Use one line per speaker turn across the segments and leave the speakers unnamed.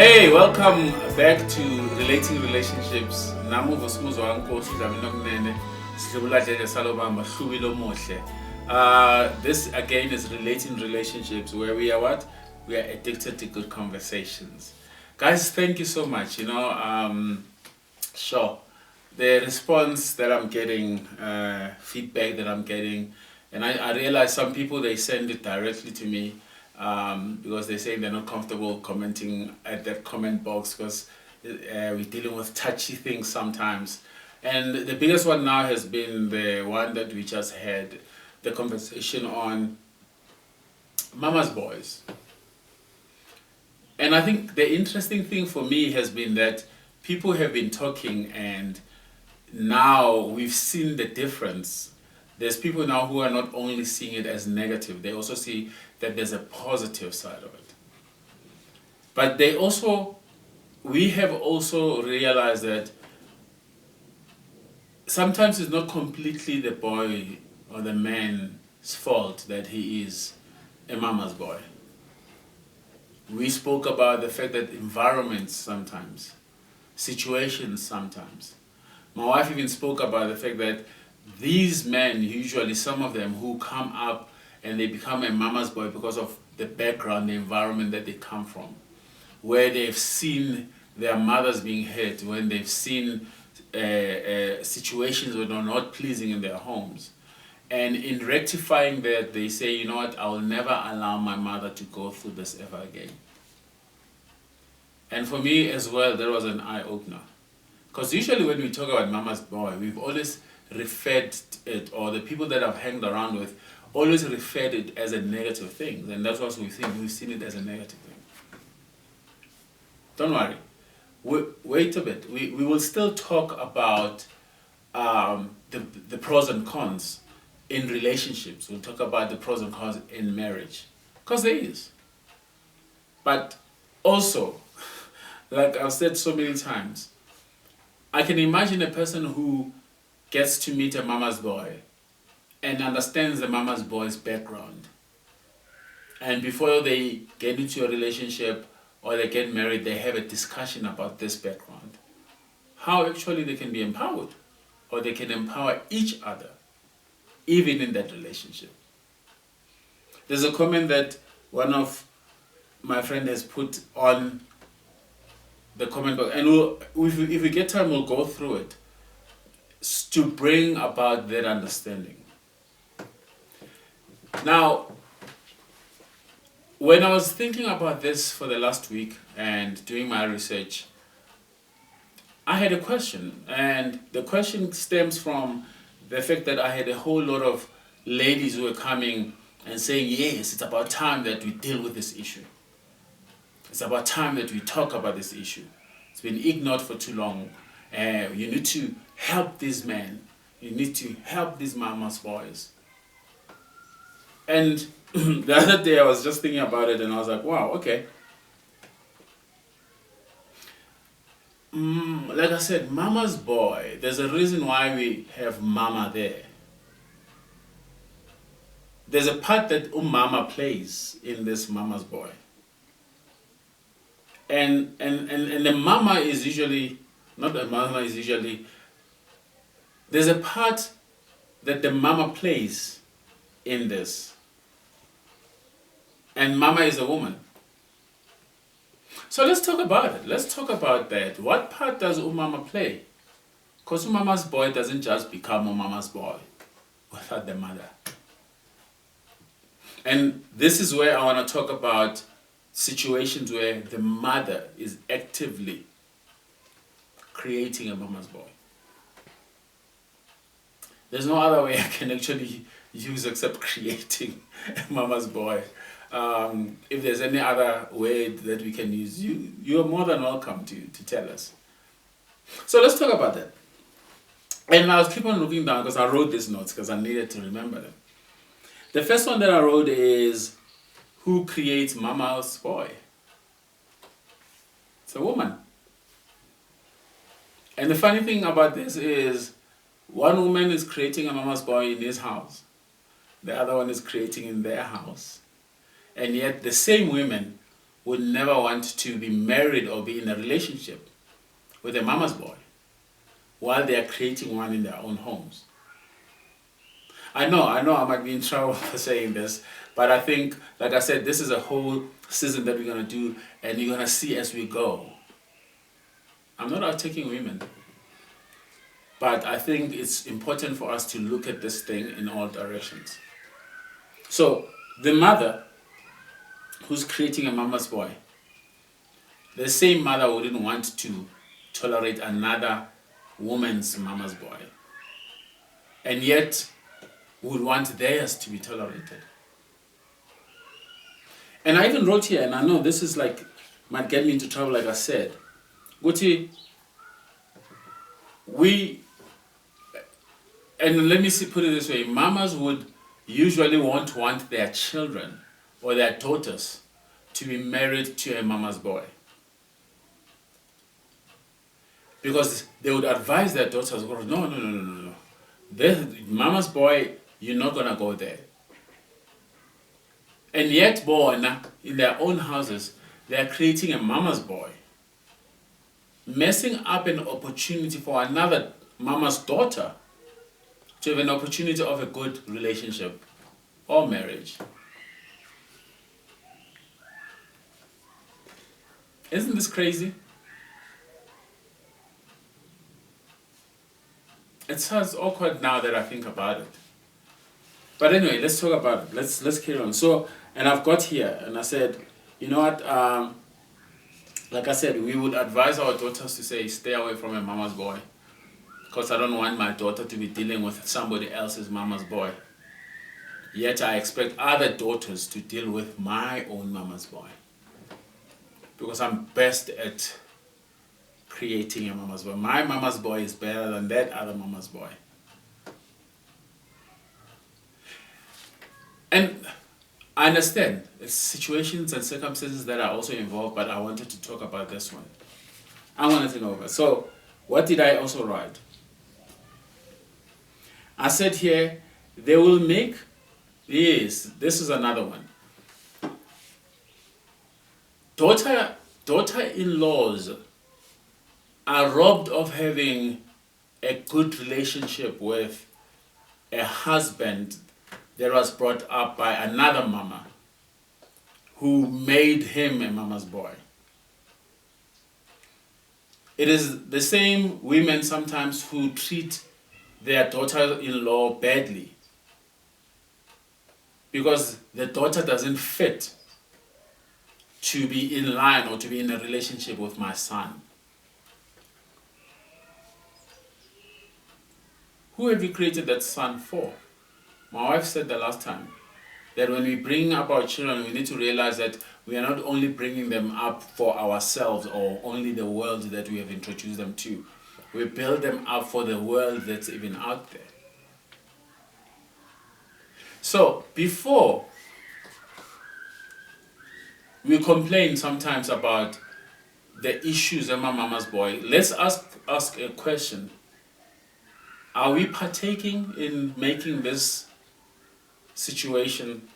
Hey, welcome back to Relating Relationships. Namu Vusumuzi Nkosi This again is Relating Relationships, where we are what? We are addicted to good conversations. Guys, thank you so much. Sure. The response that I'm getting, feedback that I'm getting, and I realize some people, they send it directly to me. Because they say they're not comfortable commenting at that comment box because we're dealing with touchy things sometimes. And the biggest one now has been the one that we just had, the conversation on mama's boys. And I think the interesting thing for me has been that people have been talking, and now we've seen the difference. There's people now who are not only seeing it as negative, they also see that there's a positive side of it. But we have also realized that sometimes it's not completely the boy or the man's fault that he is a mama's boy. We spoke about the fact that environments sometimes, situations sometimes. My wife even spoke about the fact that these men, usually some of them who come up and they become a mama's boy because of the background, the environment that they come from, where they've seen their mothers being hurt, when they've seen situations that are not pleasing in their homes. And in rectifying that, they say, you know what, I will never allow my mother to go through this ever again. And for me as well, that was an eye-opener. Because usually when we talk about mama's boy, we've always referred it, or the people that I've hanged around with always referred it as a negative thing. And that's what we think, we've seen it as a negative thing. Don't worry. Wait a bit. We will still talk about the pros and cons in relationships. We'll talk about the pros and cons in marriage. Because there is. But also, like I've said so many times, I can imagine a person who gets to meet a mama's boy and understands the mama's boy's background. And before they get into a relationship or they get married, they have a discussion about this background. How actually they can be empowered, or they can empower each other, even in that relationship. There's a comment that one of my friends has put on the comment box, and if we get time, we'll go through it to bring about that understanding. Now, when I was thinking about this for the last week and doing my research, I had a question, and the question stems from the fact that I had a whole lot of ladies who were coming and saying, yes, it's about time that we deal with this issue. It's about time that we talk about this issue. It's been ignored for too long. You need to help these men. You need to help these mama's boys. And the other day I was just thinking about it, and I was like, wow, okay. Like I said, mama's boy, there's a reason why we have mama there. There's a part that mama plays in this mama's boy. And the mama is usually, not the mama is usually, there's a part that the mama plays in this. And mama is a woman. So let's talk about it. Let's talk about that. What part does mama play? Because mama's boy doesn't just become mama's boy without the mother. And this is where I want to talk about situations where the mother is actively creating a mama's boy. There's no other way I can actually use except creating a mama's boy. If there's any other way that we can use, you're more than welcome to tell us. So let's talk about that. And I'll keep on looking down because I wrote these notes because I needed to remember them. The first one that I wrote is, who creates mama's boy? It's a woman. And the funny thing about this is, one woman is creating a mama's boy in his house. The other one is creating in their house. And yet the same women would never want to be married or be in a relationship with a mama's boy while they are creating one in their own homes. I know I might be in trouble for saying this, but I think, like I said, this is a whole season that we're going to do, and you're going to see as we go. I'm not attacking women, but I think it's important for us to look at this thing in all directions. So, the mother who's creating a mama's boy, the same mother wouldn't want to tolerate another woman's mama's boy, and yet would want theirs to be tolerated. And I even wrote here, and I know this is like, might get me into trouble, like I said. Guti, and let me put it this way, mamas would usually won't want their children or their daughters to be married to a mama's boy. Because they would advise their daughters, no. Mama's boy, you're not going to go there. And yet, in their own houses, they are creating a mama's boy, messing up an opportunity for another mama's daughter to have an opportunity of a good relationship or marriage. Isn't this crazy? It sounds awkward now that I think about it. But anyway, let's talk about it. Let's carry on. So, and I've got here, and I said, you know what? Like I said, we would advise our daughters to say, stay away from a mama's boy, because I don't want my daughter to be dealing with somebody else's mama's boy. Yet I expect other daughters to deal with my own mama's boy, because I'm best at creating a mama's boy. My mama's boy is better than that other mama's boy. And I understand it's situations and circumstances that are also involved, but I wanted to talk about this one. I wanted to know about. So, what did I also write? I said here, they will make, this is another one. Daughter-in-laws are robbed of having a good relationship with a husband that was brought up by another mama who made him a mama's boy. It is the same women sometimes who treat their daughter-in-law badly because the daughter doesn't fit to be in line or to be in a relationship with my son. Who have you created that son for? My wife said the last time that when we bring up our children, we need to realize that we are not only bringing them up for ourselves or only the world that we have introduced them to. We build them up for the world that's even out there. So, before we complain sometimes about the issues of my mama's boy, let's ask a question. Are we partaking in making this situation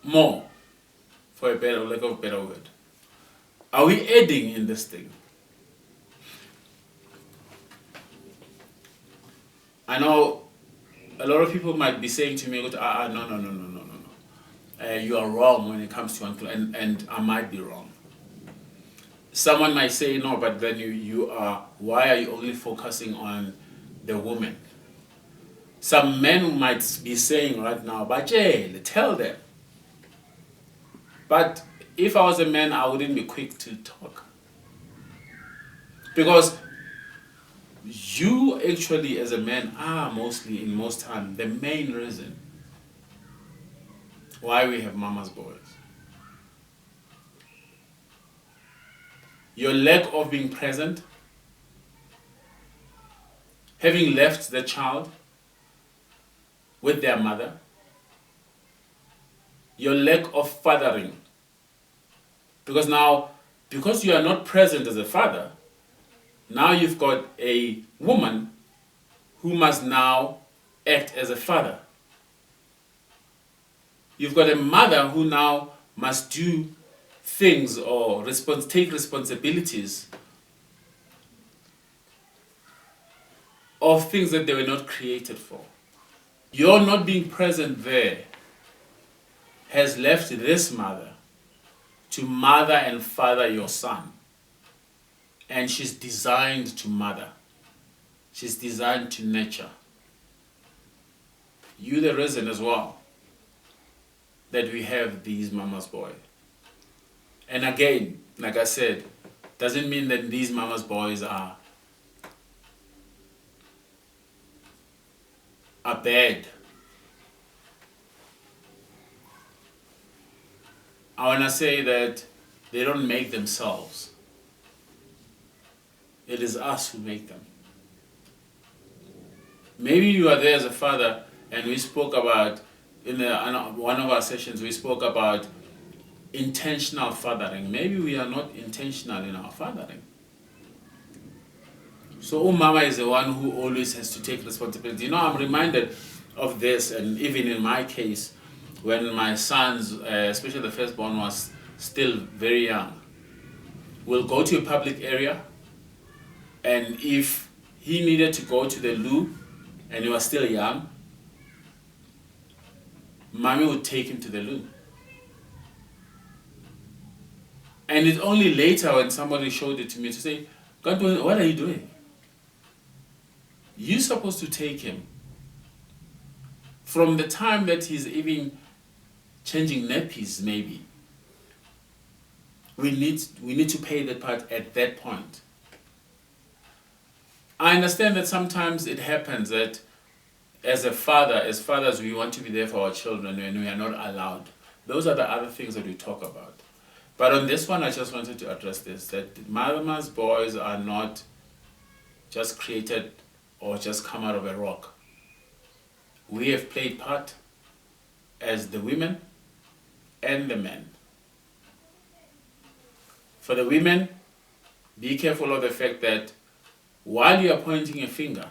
more, for a better, lack of a better word? Are we adding in this thing? I know a lot of people might be saying to me, no. You are wrong when it comes to uncle, and I might be wrong. Someone might say, no, but then why are you only focusing on the woman? Some men might be saying right now, but tell them. But if I was a man, I wouldn't be quick to talk. Because you actually, as a man, are mostly, in most time, the main reason why we have mama's boys. Your lack of being present, having left the child with their mother, your lack of fathering. Because you are not present as a father, now you've got a woman who must now act as a father. you've got a mother who now must do things or take responsibilities of things that they were not created for. Your not being present there has left this mother to mother and father your son. And she's designed to mother. She's designed to nurture. You're the reason as well that we have these mama's boys. And again, like I said, doesn't mean that these mama's boys are bad. I want to say that they don't make themselves. It is us who make them. Maybe you are there as a father, and we spoke about, in one of our sessions, we spoke about intentional fathering. Maybe we are not intentional in our fathering. So mama is the one who always has to take responsibility. I'm reminded of this, and even in my case, when my sons, especially the firstborn, was still very young, we'll go to a public area, and if he needed to go to the loo and he was still young, mommy would take him to the loo. And it's only later when somebody showed it to me to say, God, what are you doing? You're supposed to take him from the time that he's even changing nappies, maybe. We need to pay that part at that point. I understand that sometimes it happens that as fathers, we want to be there for our children and we are not allowed. Those are the other things that we talk about. But on this one, I just wanted to address this, that mama's boys are not just created or just come out of a rock. We have played part as the women and the men. For the women, be careful of the fact that while you are pointing a finger,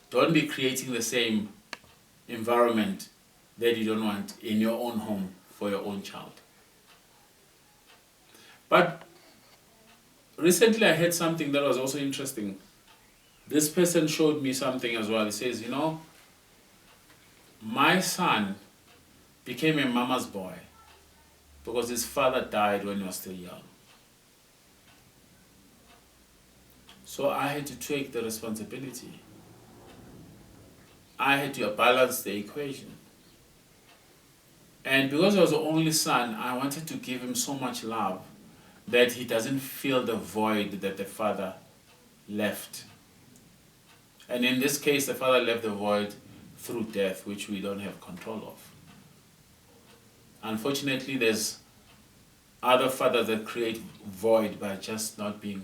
don't be creating the same environment that you don't want in your own home for your own child. But recently I heard something that was also interesting. This person showed me something as well. He says, my son became a mama's boy because his father died when he was still young. So I had to take the responsibility. I had to balance the equation. And because I was the only son, I wanted to give him so much love that he doesn't feel the void that the father left. And in this case, the father left the void through death, which we don't have control of. Unfortunately, there's other fathers that create void by just not being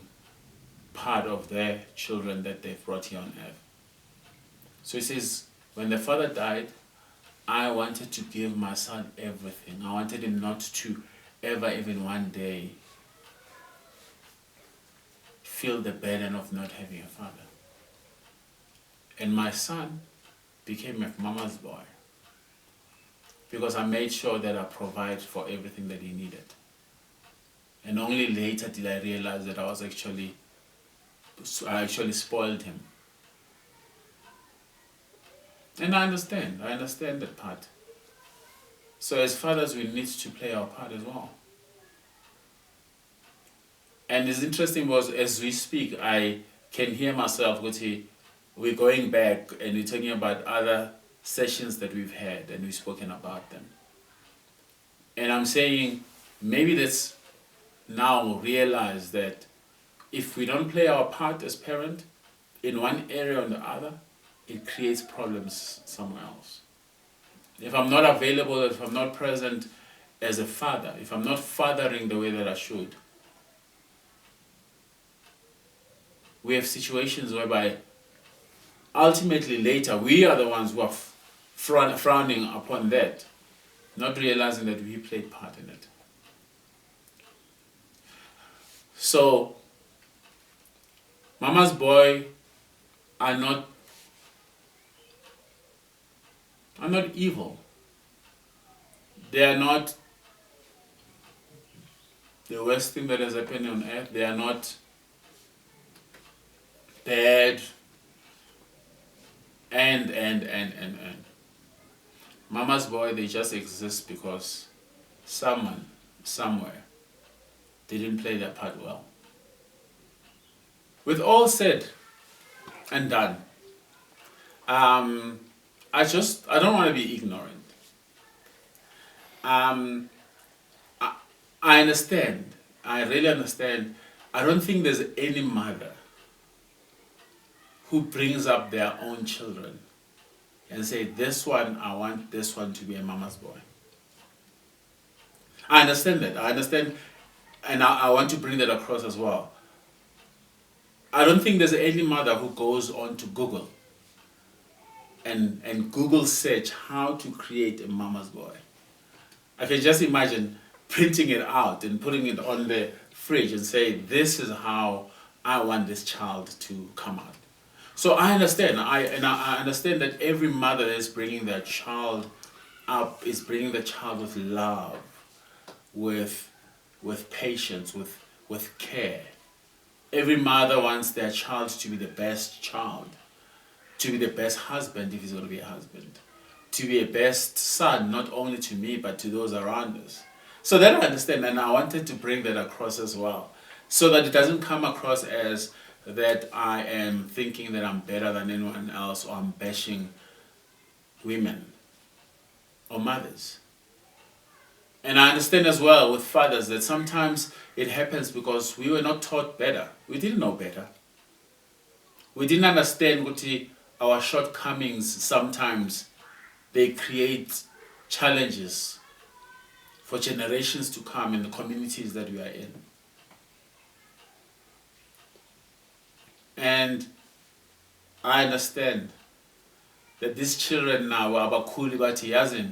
part of their children that they've brought here on earth. So he says, when the father died, I wanted to give my son everything. I wanted him not to ever, even one day, feel the burden of not having a father. And my son became a mama's boy because I made sure that I provide for everything that he needed. And only later did I realize that I actually spoiled him. And I understand that part. So as fathers, we need to play our part as well. And it's interesting because as we speak, I can hear myself, we're going back and we're talking about other sessions that we've had and we've spoken about them. And I'm saying, maybe let's now realize that if we don't play our part as parent in one area or the other, it creates problems somewhere else. If I'm not available, if I'm not present as a father, if I'm not fathering the way that I should, we have situations whereby ultimately later we are the ones who are frowning upon that, not realizing that we played part in it. So, mama's boy are not evil. They are not the worst thing that has happened on earth. They are not bad. And. Mama's boy, they just exist because someone, somewhere, didn't play their part well. With all said and done, I don't want to be ignorant. I understand. I really understand. I don't think there's any mother who brings up their own children and say, this one, I want this one to be a mama's boy. I understand that. I understand, and I want to bring that across as well. I don't think there's any mother who goes on to Google and Google search how to create a mama's boy. I can just imagine printing it out and putting it on the fridge and say, this is how I want this child to come out. So I understand. I understand that every mother is bringing their child up, is bringing the child with love, with patience, with care. Every mother wants their child to be the best child, to be the best husband if he's going to be a husband, to be a best son, not only to me, but to those around us. So that I understand, and I wanted to bring that across as well, so that it doesn't come across as that I am thinking that I'm better than anyone else, or I'm bashing women or mothers. And I understand as well with fathers that sometimes it happens because we were not taught better. We didn't know better. We didn't understand what our shortcomings sometimes they create challenges for generations to come in the communities that we are in. And I understand that these children now are bakuli bathi yazini.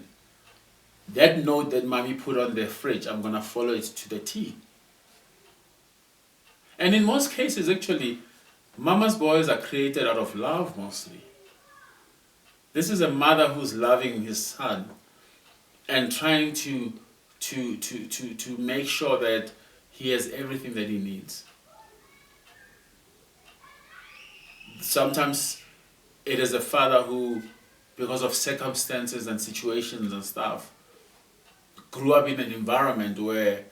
That note that mommy put on the fridge, I'm going to follow it to the T. And in most cases, actually, mama's boys are created out of love mostly. This is a mother who's loving his son and trying to make sure that he has everything that he needs. Sometimes it is a father who, because of circumstances and situations and stuff, grew up in an environment where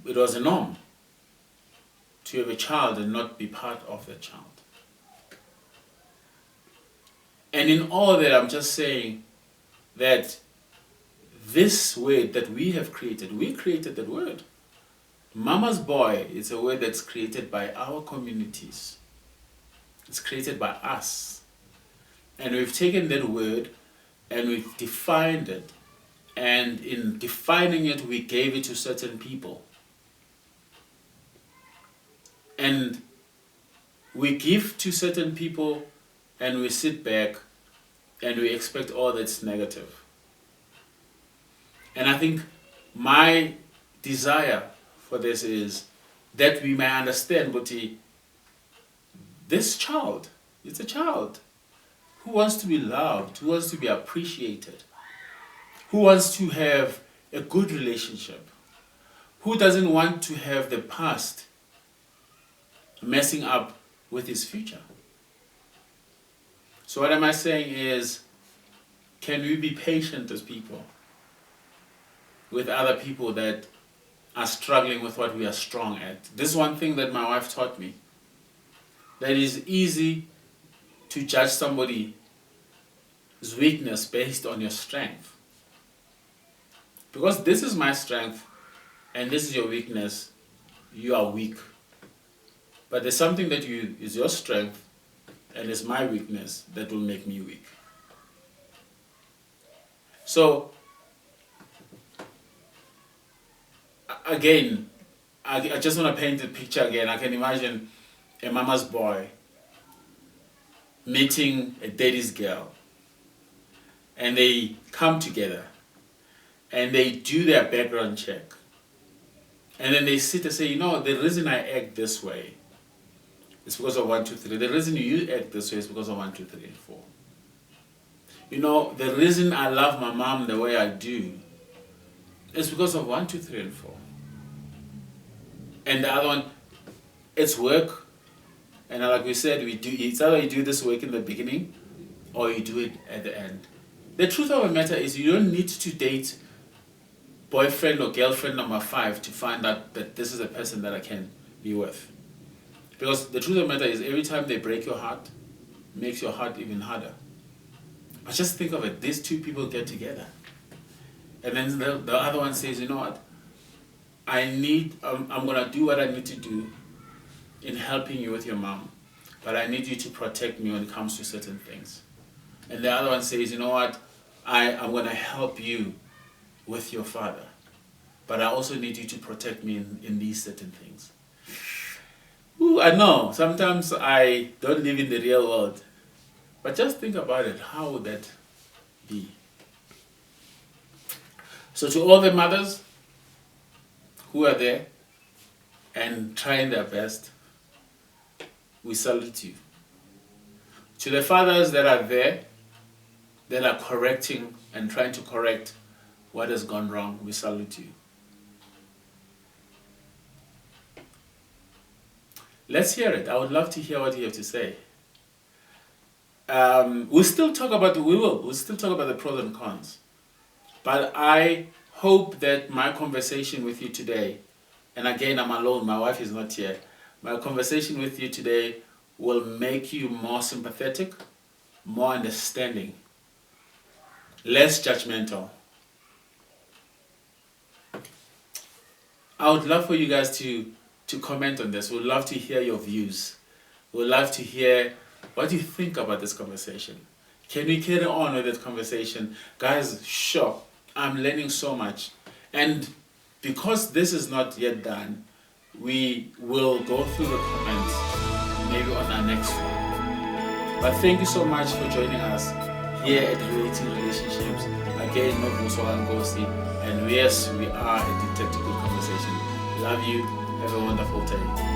it was a norm to have a child and not be part of that child. And in all that, I'm just saying that this word that we have created, we created that word. Mama's boy is a word that's created by our communities. It's created by us. And we've taken that word and we've defined it. And in defining it, we gave it to certain people. And we give to certain people and we sit back and we expect all that's negative. And I think my desire for this is that we may understand what this child, it's a child who wants to be loved, who wants to be appreciated, who wants to have a good relationship, who doesn't want to have the past messing up with his future. So what am I saying is, can we be patient as people with other people that are struggling with what we are strong at? This is one thing that my wife taught me. That it is easy to judge somebody's weakness based on your strength. Because this is my strength and this is your weakness, you are weak. But there's something that is your strength and is my weakness that will make me weak. So, again, I just want to paint the picture again. I can imagine a mama's boy meeting a daddy's girl, and they come together and they do their background check, and then they sit and say, you know, the reason I act this way is because of 1, 2, 3. The reason you act this way is because of 1, 2, 3, and 4. You know, the reason I love my mom the way I do It's because of 1, 2, 3, and 4. And the other one, it's work. And like we said, it's either you do this work in the beginning or you do it at the end. The truth of the matter is you don't need to date boyfriend or girlfriend number 5 to find out that this is a person that I can be with. Because the truth of the matter is every time they break your heart, it makes your heart even harder. But just think of it, these two people get together. And then the other one says, you know what, I'm going to do what I need to do in helping you with your mom, but I need you to protect me when it comes to certain things. And the other one says, you know what, I'm going to help you with your father, but I also need you to protect me in these certain things. Ooh, I know, sometimes I don't live in the real world, but just think about it, how would that be? So to all the mothers who are there and trying their best, we salute you. To the fathers that are there, that are correcting and trying to correct what has gone wrong, we salute you. Let's hear it. I would love to hear what you have to say. We'll still talk about the pros and cons. But I hope that my conversation with you today, and again I'm alone, my wife is not here, my conversation with you today will make you more sympathetic, more understanding, less judgmental. I would love for you guys to comment on this. We'd love to hear your views. We'd love to hear what you think about this conversation. Can we carry on with this conversation? Guys, sure, I'm learning so much. And because this is not yet done, we will go through the comments maybe on our next one. But thank you so much for joining us here at Relating Relationships. Again, no Vusumuzi and Nkosi. And yes, we are addicted to good conversation. Love you. Have a wonderful day.